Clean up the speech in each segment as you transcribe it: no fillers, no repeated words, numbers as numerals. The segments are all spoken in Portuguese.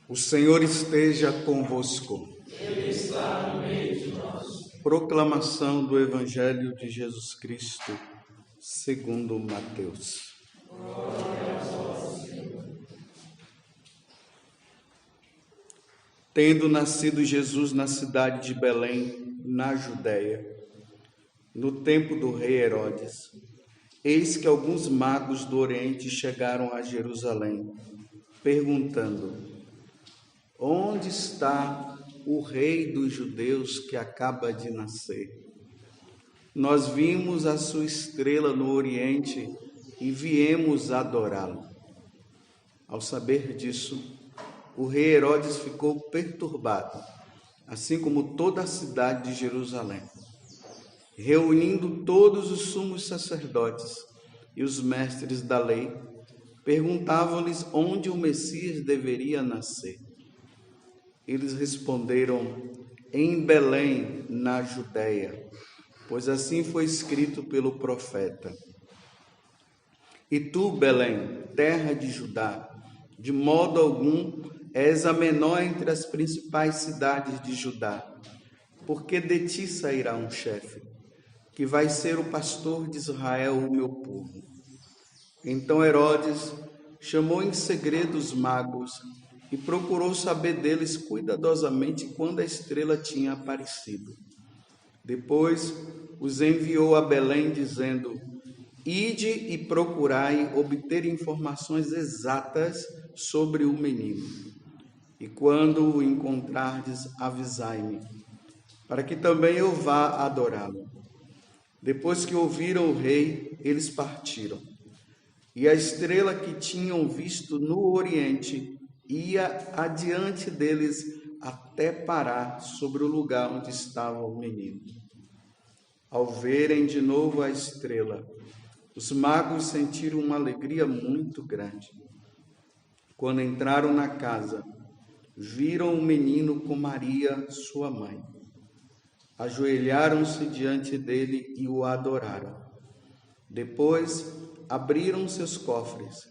O Senhor esteja convosco. Ele está no meio de nós. Proclamação do Evangelho de Jesus Cristo, segundo Mateus. Glória a vós, Senhor. Tendo nascido Jesus na cidade de Belém, na Judéia, no tempo do rei Herodes, eis que alguns magos do Oriente chegaram a Jerusalém, perguntando: onde está o rei dos judeus que acaba de nascer? Nós vimos a sua estrela no Oriente e viemos adorá-lo. Ao saber disso, o rei Herodes ficou perturbado, assim como toda a cidade de Jerusalém. Reunindo todos os sumos sacerdotes e os mestres da lei, perguntavam-lhes onde o Messias deveria nascer. Eles responderam: em Belém, na Judéia, pois assim foi escrito pelo profeta. E tu, Belém, terra de Judá, de modo algum és a menor entre as principais cidades de Judá, porque de ti sairá um chefe, que vai ser o pastor de Israel, o meu povo. Então Herodes chamou em segredo os magos e procurou saber deles cuidadosamente quando a estrela tinha aparecido. Depois os enviou a Belém, dizendo: ide e procurai obter informações exatas sobre o menino. E quando o encontrardes, avisai-me, para que também eu vá adorá-lo. Depois que ouviram o rei, eles partiram. E a estrela que tinham visto no Oriente ia adiante deles até parar sobre o lugar onde estava o menino. Ao verem de novo a estrela, os magos sentiram uma alegria muito grande. Quando entraram na casa, viram o menino com Maria, sua mãe. Ajoelharam-se diante dele e o adoraram. Depois abriram seus cofres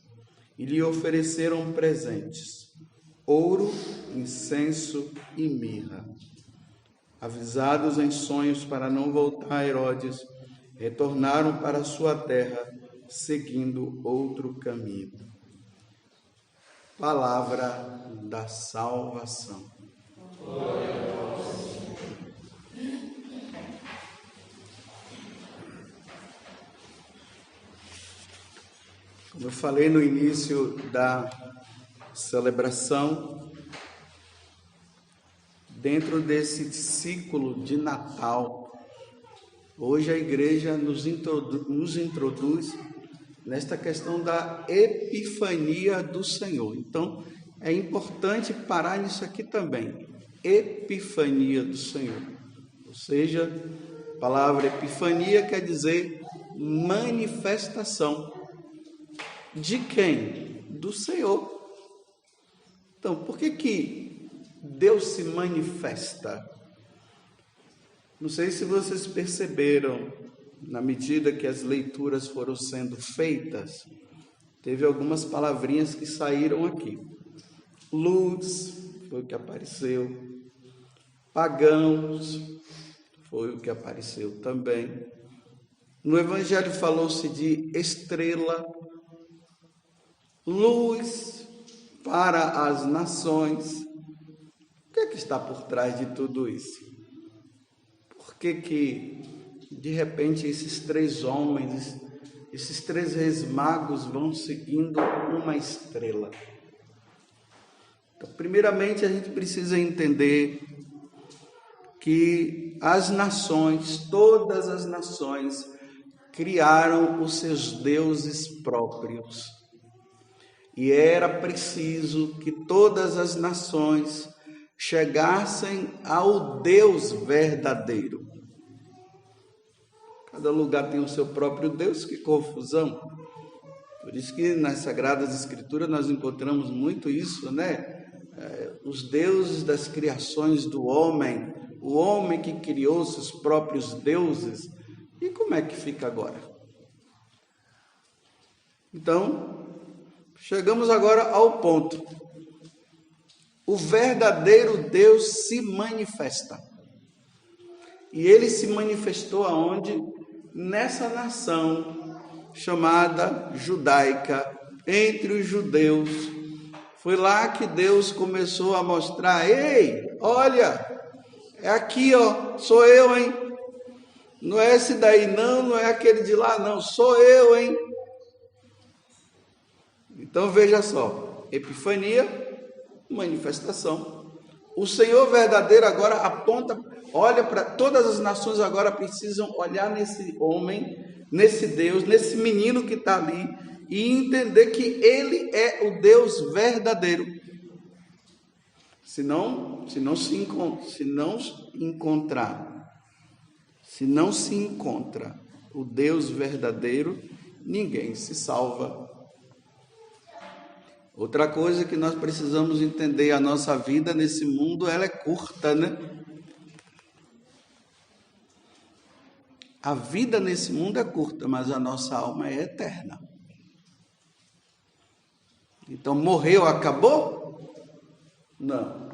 e lhe ofereceram presentes: ouro, incenso e mirra. Avisados em sonhos para não voltar a Herodes, retornaram para sua terra, seguindo outro caminho. Palavra da salvação. Glória a vós, Senhor. Como eu falei no início da celebração, dentro desse ciclo de Natal, hoje a igreja nos introduz nesta questão da Epifania do Senhor. Então, é importante parar nisso aqui também. Epifania do Senhor. Ou seja, a palavra Epifania quer dizer manifestação. De quem? Do Senhor. Então, por que Deus se manifesta? Não sei se vocês perceberam, na medida que as leituras foram sendo feitas, teve algumas palavrinhas que saíram aqui. Luz foi o que apareceu. Pagãos foi o que apareceu também. No Evangelho falou-se de estrela, luz para as nações. O que é que está por trás de tudo isso? Por que de repente esses três homens, esses três reis magos vão seguindo uma estrela? Então, primeiramente a gente precisa entender que as nações, todas as nações, criaram os seus deuses próprios. E era preciso que todas as nações chegassem ao Deus verdadeiro. Cada lugar tem o seu próprio Deus, que confusão. Por isso que nas Sagradas Escrituras nós encontramos muito isso, né? Os deuses das criações do homem, o homem que criou seus próprios deuses. E como é que fica agora? Então, chegamos agora ao ponto. o verdadeiro Deus se manifesta. E ele se manifestou aonde? Nessa nação chamada judaica, entre os judeus. Foi lá que Deus começou a mostrar: ei, olha, é aqui, ó, sou eu, hein? Não é esse daí não, não é aquele de lá não, sou eu, hein? Então veja só, epifania, manifestação. O Senhor verdadeiro agora aponta, olha para todas as nações, agora precisam olhar nesse homem, nesse Deus, nesse menino que está ali, e entender que ele é o Deus verdadeiro. Se não se encontra o Deus verdadeiro, ninguém se salva. Outra coisa que nós precisamos entender: a nossa vida nesse mundo, ela é curta, né? A vida nesse mundo é curta, mas a nossa alma é eterna. Então, morreu, acabou? Não.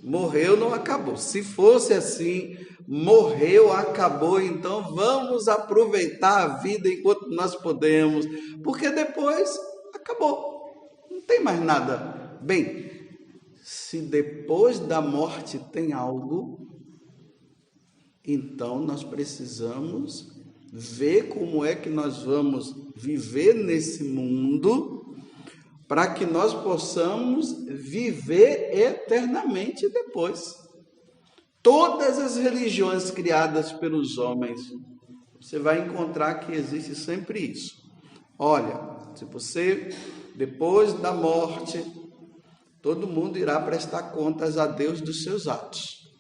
Morreu, não acabou. Se fosse assim, morreu, acabou, então vamos aproveitar a vida enquanto nós podemos, porque depois acabou. Não tem mais nada. Bem, se depois da morte tem algo, então nós precisamos ver como é que nós vamos viver nesse mundo, para que nós possamos viver eternamente depois. Todas as religiões criadas pelos homens, você vai encontrar que existe sempre isso. Olha, se você, depois da morte, todo mundo irá prestar contas a Deus dos seus atos.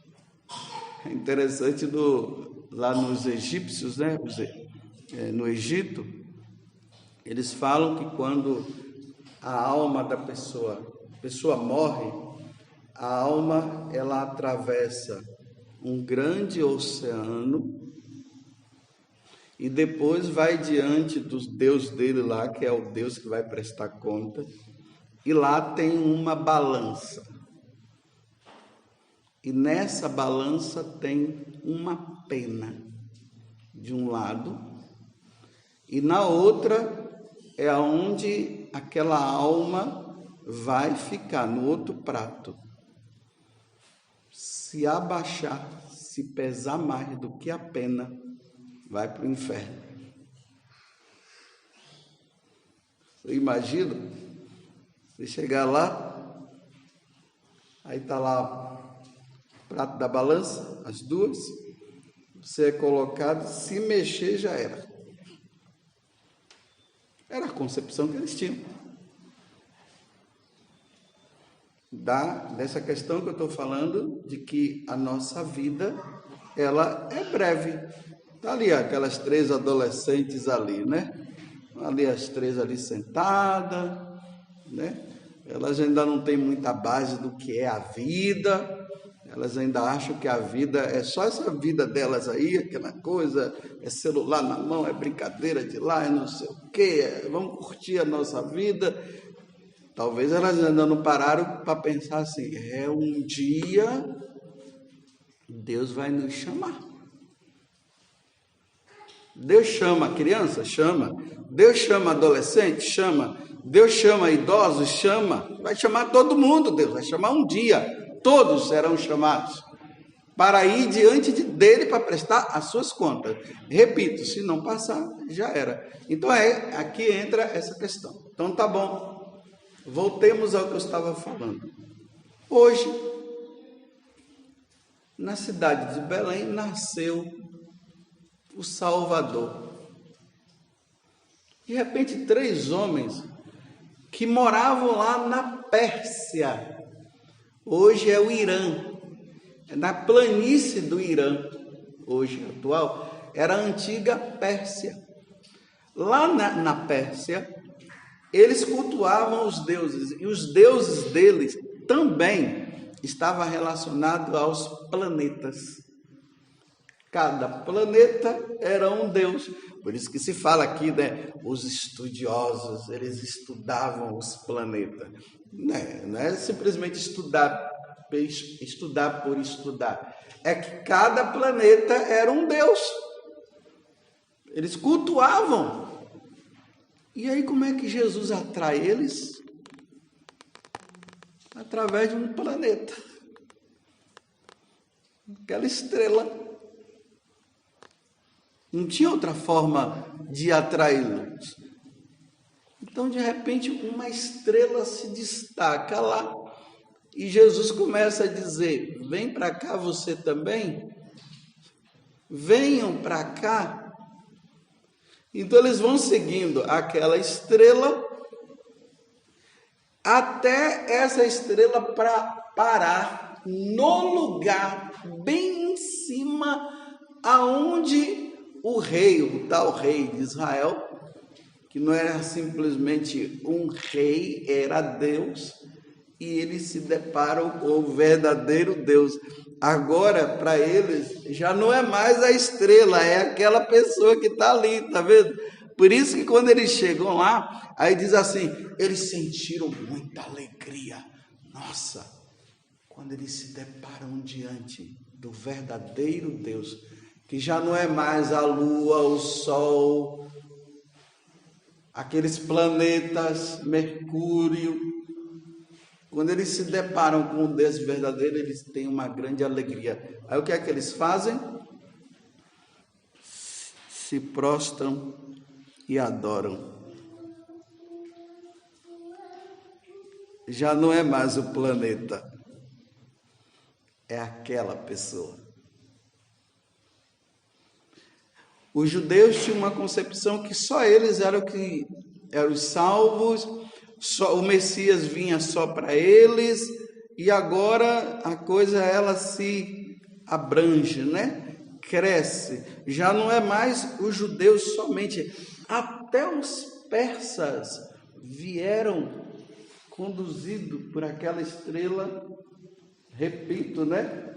É interessante, lá nos egípcios, né? No Egito, eles falam que quando a alma da pessoa morre, a alma, ela atravessa um grande oceano e depois vai diante do Deus dele lá, que é o Deus que vai prestar conta, e lá tem uma balança. E nessa balança tem uma pena de um lado, e na outra é onde aquela alma vai ficar, no outro prato. Se abaixar, se pesar mais do que a pena, vai para o inferno. Você imagina? Você chegar lá, aí está lá o prato da balança, as duas, você é colocado, se mexer já era. Era a concepção que eles tinham. Dessa questão que eu estou falando, de que a nossa vida, ela é breve. Está ali aquelas 3 adolescentes ali, né? Ali as 3 ali sentadas, né? Elas ainda não têm muita base do que é a vida. Elas ainda acham que a vida é só essa vida delas aí, aquela coisa, é celular na mão, é brincadeira de lá, é não sei o quê, vamos curtir a nossa vida. Talvez elas ainda não pararam para pensar assim: um dia Deus vai nos chamar. Deus chama a criança? Chama. Deus chama adolescente? Chama. Deus chama idosos? Chama. Vai chamar todo mundo, Deus vai chamar um dia. Todos serão chamados para ir diante dele para prestar as suas contas. Repito, se não passar, já era. Então aqui entra essa questão. Então tá bom, voltemos ao que eu estava falando. Hoje, na cidade de Belém, nasceu o Salvador. De repente, 3 homens que moravam lá na Pérsia. Hoje é o Irã, na planície do Irã, hoje atual, era a antiga Pérsia. Lá na Pérsia, eles cultuavam os deuses, e os deuses deles também estavam relacionados aos planetas. Cada planeta era um deus. Por isso que se fala aqui, né? Os estudiosos, eles estudavam os planetas. Não é simplesmente estudar por estudar. É que cada planeta era um deus. Eles cultuavam. E aí como é que Jesus atrai eles? Através de um planeta. Aquela estrela. Não tinha outra forma de atraí-los. Então, de repente, uma estrela se destaca lá. E Jesus começa a dizer: vem para cá você também. Venham para cá. Então, eles vão seguindo aquela estrela até essa estrela parar no lugar bem em cima aonde o rei, o tal rei de Israel, que não era simplesmente um rei, era Deus, e eles se deparam com o verdadeiro Deus. Agora, para eles, já não é mais a estrela, é aquela pessoa que está ali, tá vendo? Por isso que quando eles chegam lá, aí diz assim, eles sentiram muita alegria. Nossa, quando eles se deparam diante do verdadeiro Deus, que já não é mais a lua, o sol, aqueles planetas, Mercúrio. Quando eles se deparam com o Deus verdadeiro, eles têm uma grande alegria. Aí o que é que eles fazem? Se prostram e adoram. Já não é mais o planeta, é aquela pessoa. Os judeus tinham uma concepção que só eles eram os salvos, só o Messias vinha só para eles, e agora a coisa ela se abrange, né? Cresce. Já não é mais os judeus somente, até os persas vieram conduzidos por aquela estrela, repito, né?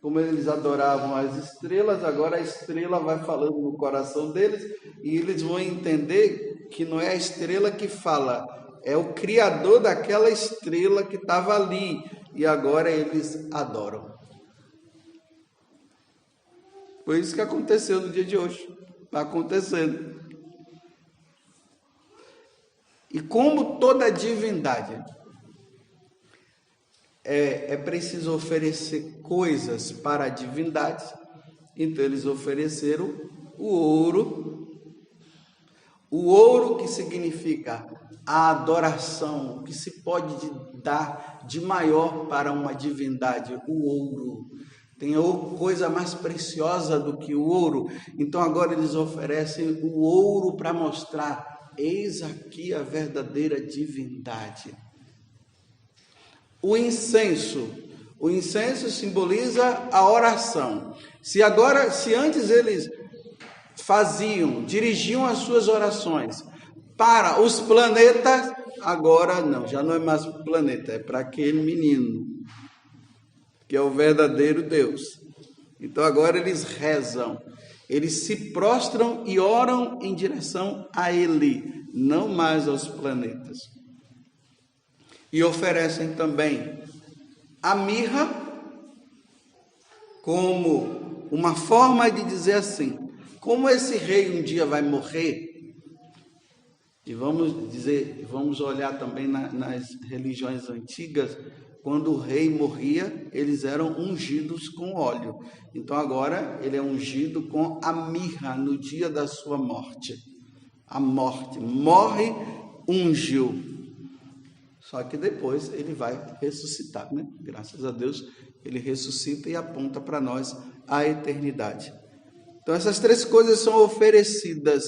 Como eles adoravam as estrelas, agora a estrela vai falando no coração deles e eles vão entender que não é a estrela que fala, é o Criador daquela estrela que estava ali e agora eles adoram. Foi isso que aconteceu no dia de hoje, está acontecendo. E como toda divindade, é preciso oferecer coisas para a divindade. Então eles ofereceram o ouro que significa a adoração, o que se pode dar de maior para uma divindade, o ouro. Tem coisa mais preciosa do que o ouro. Então agora eles oferecem o ouro para mostrar, eis aqui a verdadeira divindade. O incenso simboliza a oração. Se antes eles dirigiam as suas orações para os planetas, agora não, já não é mais o planeta, é para aquele menino, que é o verdadeiro Deus. Então agora eles rezam, eles se prostram e oram em direção a ele, não mais aos planetas. E oferecem também a mirra como uma forma de dizer assim, como esse rei um dia vai morrer, e vamos olhar também nas religiões antigas, quando o rei morria, eles eram ungidos com óleo. Então agora ele é ungido com a mirra no dia da sua morte. A morte, morre, ungiu. Só que depois ele vai ressuscitar, né? Graças a Deus, ele ressuscita e aponta para nós a eternidade. Então essas três coisas são oferecidas.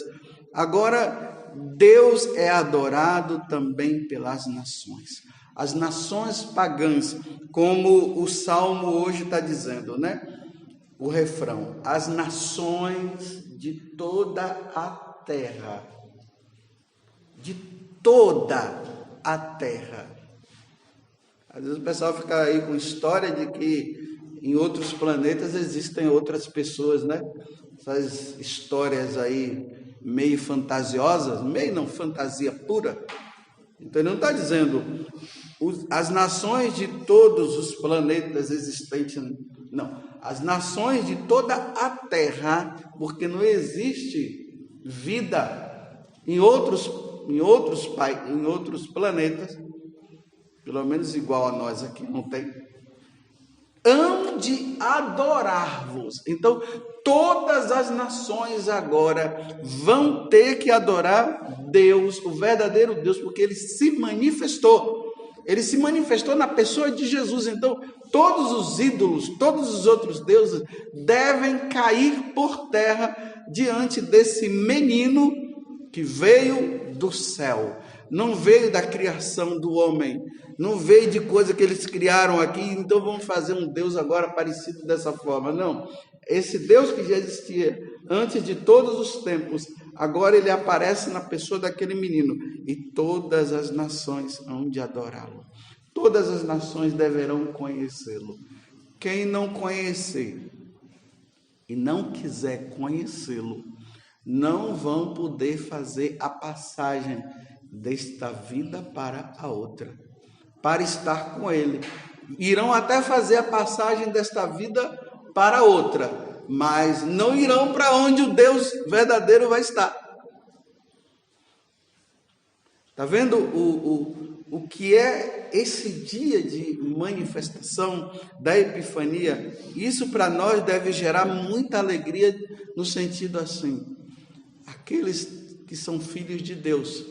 Agora, Deus é adorado também pelas nações. As nações pagãs, como o Salmo hoje está dizendo, né? O refrão, as nações de toda a terra. De toda a terra. Às vezes o pessoal fica aí com história de que em outros planetas existem outras pessoas, né? Essas histórias aí meio fantasiosas, meio não, fantasia pura. Então ele não está dizendo as nações de todos os planetas existentes, não. As nações de toda a Terra, porque não existe vida em outros planetas, pelo menos igual a nós aqui, não tem, hão de adorar-vos. Então, todas as nações agora vão ter que adorar Deus, o verdadeiro Deus, porque Ele se manifestou. Ele se manifestou na pessoa de Jesus. Então, todos os ídolos, todos os outros deuses devem cair por terra diante desse menino que veio do céu. Não veio da criação do homem, não veio de coisa que eles criaram aqui, então vamos fazer um Deus agora parecido dessa forma. Não, esse Deus que já existia antes de todos os tempos, agora ele aparece na pessoa daquele menino, e todas as nações hão de adorá-lo. Todas as nações deverão conhecê-lo. Quem não conhecer e não quiser conhecê-lo, não vão poder fazer a passagem desta vida para a outra, para estar com ele. Irão até fazer a passagem desta vida para a outra, mas não irão para onde o Deus verdadeiro vai estar. Está vendo o que é esse dia de manifestação da Epifania? Isso para nós deve gerar muita alegria, no sentido assim, aqueles que são filhos de Deus,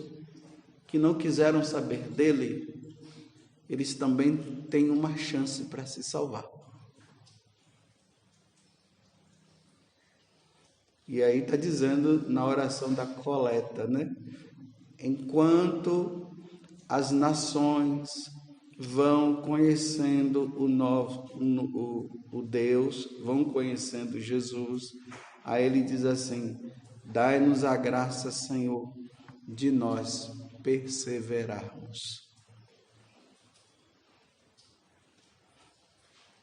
que não quiseram saber dele, eles também têm uma chance para se salvar. E aí está dizendo na oração da coleta, né? Enquanto as nações vão conhecendo o Deus, vão conhecendo Jesus, aí ele diz assim: dai-nos a graça, Senhor, de nós perseverarmos.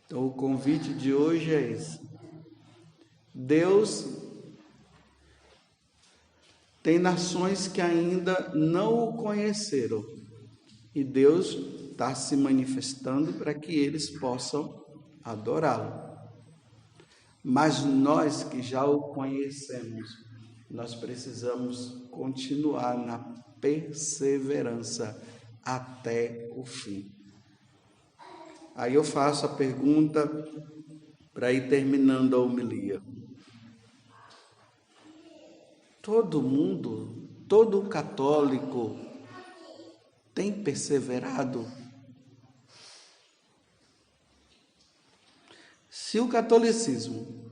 Então o convite de hoje é esse. Deus tem nações que ainda não o conheceram, e Deus está se manifestando para que eles possam adorá-lo. Mas nós que já o conhecemos, nós precisamos continuar na perseverança até o fim. Aí eu faço a pergunta para ir terminando a homilia. Todo mundo, todo católico tem perseverado? Se o catolicismo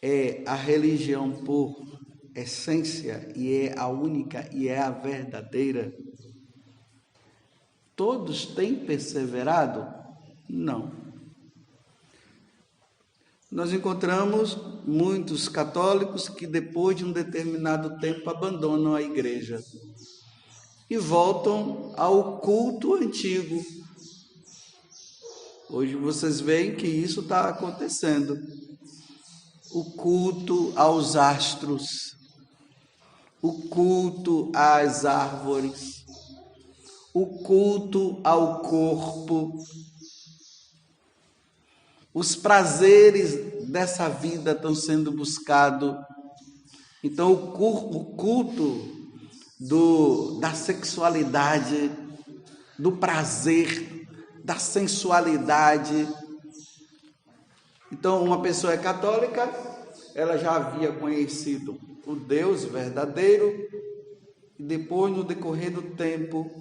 é a religião por essência e é a única e é a verdadeira, todos têm perseverado? Não. Nós encontramos muitos católicos que depois de um determinado tempo abandonam a igreja e voltam ao culto antigo. Hoje vocês veem que isso está acontecendo. O culto aos astros, o culto às árvores, o culto ao corpo, os prazeres dessa vida estão sendo buscados. Então o culto da sexualidade, do prazer, da sensualidade. Então uma pessoa é católica, ela já havia conhecido o Deus verdadeiro, e depois, no decorrer do tempo,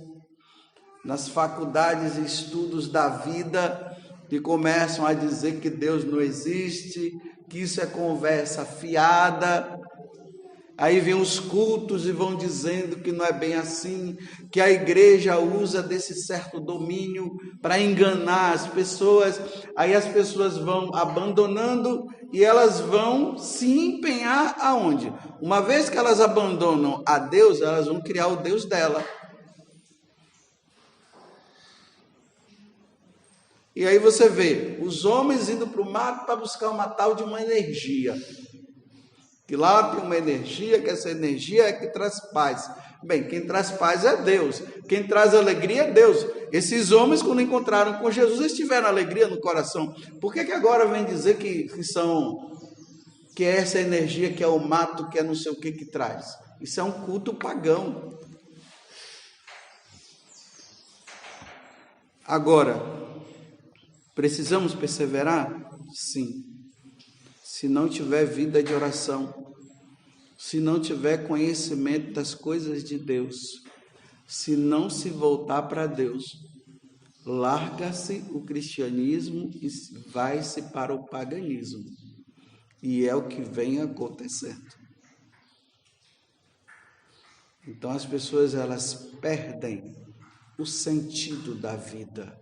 nas faculdades e estudos da vida, que começam a dizer que Deus não existe, que isso é conversa fiada. Aí vem os cultos e vão dizendo que não é bem assim, que a igreja usa desse certo domínio para enganar as pessoas. Aí as pessoas vão abandonando e elas vão se empenhar aonde? Uma vez que elas abandonam a Deus, elas vão criar o Deus dela. E aí você vê os homens indo para o mato para buscar uma tal de uma energia. Que lá tem uma energia, que essa energia é que traz paz. Bem, quem traz paz é Deus. Quem traz alegria é Deus. Esses homens, quando encontraram com Jesus, eles tiveram alegria no coração. Por que agora vem dizer que é essa energia, que é o mato, que é não sei o que traz? Isso é um culto pagão. Agora, precisamos perseverar? Sim. Se não tiver vida de oração, se não tiver conhecimento das coisas de Deus, se não se voltar para Deus, larga-se o cristianismo e vai-se para o paganismo. E é o que vem acontecendo. Então as pessoas, elas perdem o sentido da vida.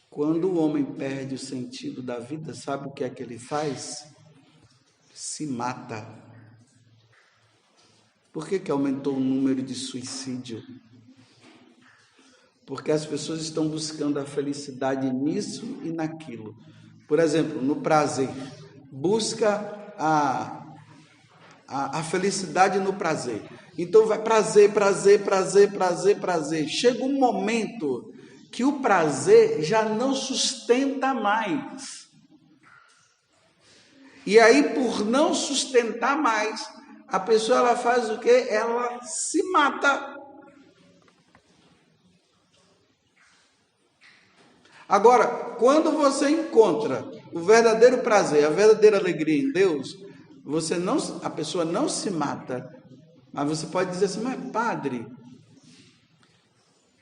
Quando o homem perde o sentido da vida, sabe o que é que ele faz? Se mata. Por que aumentou o número de suicídio? Porque as pessoas estão buscando a felicidade nisso e naquilo. Por exemplo, no prazer. Busca a felicidade no prazer. Então vai prazer. Chega um momento que o prazer já não sustenta mais. E aí, por não sustentar mais, a pessoa, ela faz o quê? Ela se mata. Agora, quando você encontra o verdadeiro prazer, a verdadeira alegria em Deus, a pessoa não se mata. Mas você pode dizer assim, mas padre,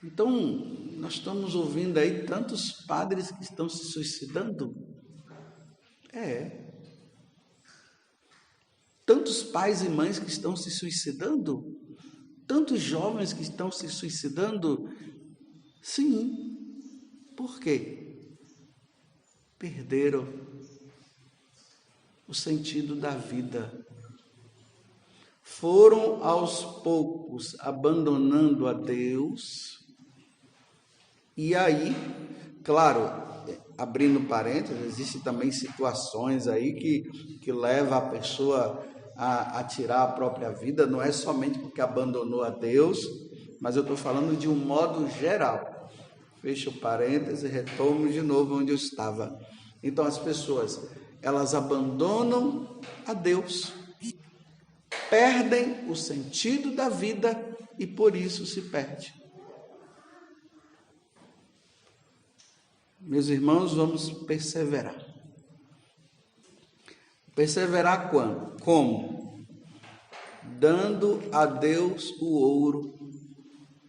então nós estamos ouvindo aí tantos padres que estão se suicidando. Tantos pais e mães que estão se suicidando. Tantos jovens que estão se suicidando. Sim. Por quê? Perderam o sentido da vida. Foram aos poucos abandonando a Deus. E aí, claro, abrindo parênteses, existem também situações aí que levam a pessoa a tirar a própria vida. Não é somente porque abandonou a Deus, mas eu estou falando de um modo geral. Fecho o parêntese e retomo de novo onde eu estava. Então as pessoas, elas abandonam a Deus, perdem o sentido da vida e por isso se perde. Meus irmãos, vamos perseverar. Perseverar quando? Como? Dando a Deus o ouro,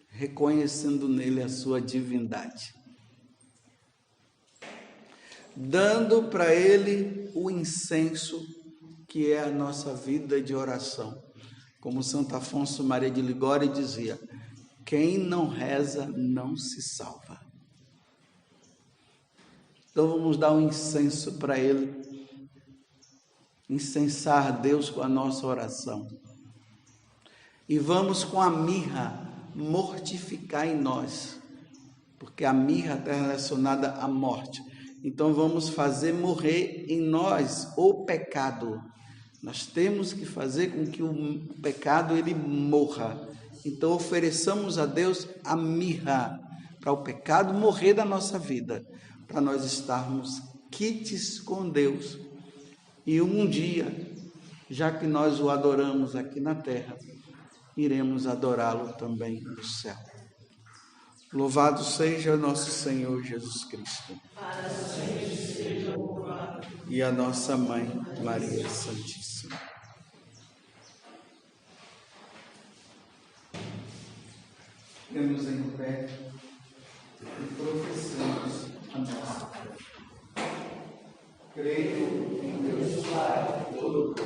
reconhecendo nele a sua divindade. Dando para ele o incenso, que é a nossa vida de oração. Como Santo Afonso Maria de Ligório dizia, quem não reza não se salva. Então vamos dar um incenso para ele, incensar a Deus com a nossa oração. E vamos com a mirra mortificar em nós, porque a mirra está relacionada à morte. Então vamos fazer morrer em nós o pecado. Nós temos que fazer com que o pecado ele morra. Então ofereçamos a Deus a mirra para o pecado morrer da nossa vida, para nós estarmos quites com Deus. E um dia, já que nós o adoramos aqui na terra, iremos adorá-lo também no céu. Louvado seja nosso Senhor Jesus Cristo. Para sempre seja louvado. E a nossa Mãe, Maria Santíssima. Ficamos em pé e professamos a nossa fé. Creio em Deus Pai Todo-Poderoso,